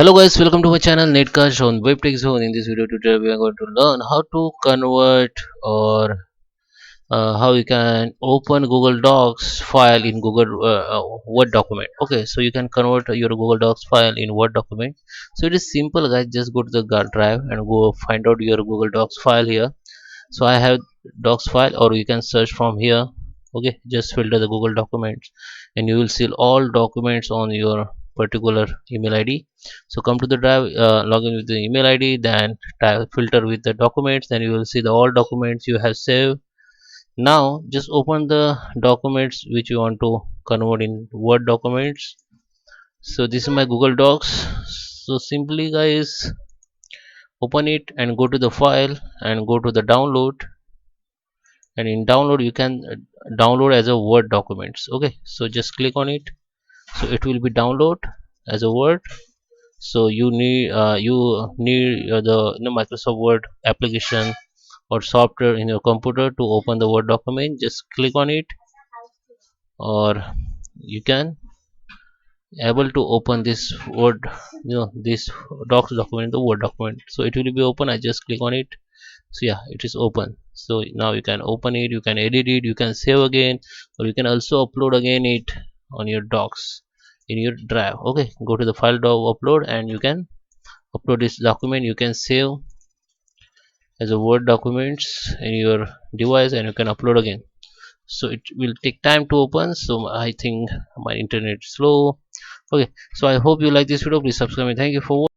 Hello guys, welcome to my channel Netcast on WebTech Zone. In this video tutorial, we are going to learn how to convert or how you can open Google Docs file in Google Word document. Okay, so you can convert your Google Docs file in Word document. So it is simple, guys. Just go to the drive and go find out your Google Docs file here. So I have Docs file, or you can search from here. Okay, just filter the Google documents and you will see all documents on your particular email id. So come to the drive, log in with the email id, then filter with the documents, then you will see the all documents you have saved. Now just open the documents which you want to convert in Word documents. So this is my Google Docs. So simply, guys, open it and go to the file and go to the download, and in download you can download as a Word documents. Okay, so just click on it, so it will be download as a Word. So you need the Microsoft Word application or software in your computer to open the Word document. Just click on it, or you can able to open this Word, this docs document, the Word document. So it will be open. I just click on it. So yeah, it is open. So now you can open it, you can edit it, you can save again, or you can also upload again it on your docs in your drive. Okay, go to the file upload, and you can upload this document. You can save as a Word documents in your device, and you can upload again. So it will take time to open, so I think my internet is slow. Okay, so I hope you like this video. Please subscribe me. Thank you for watching.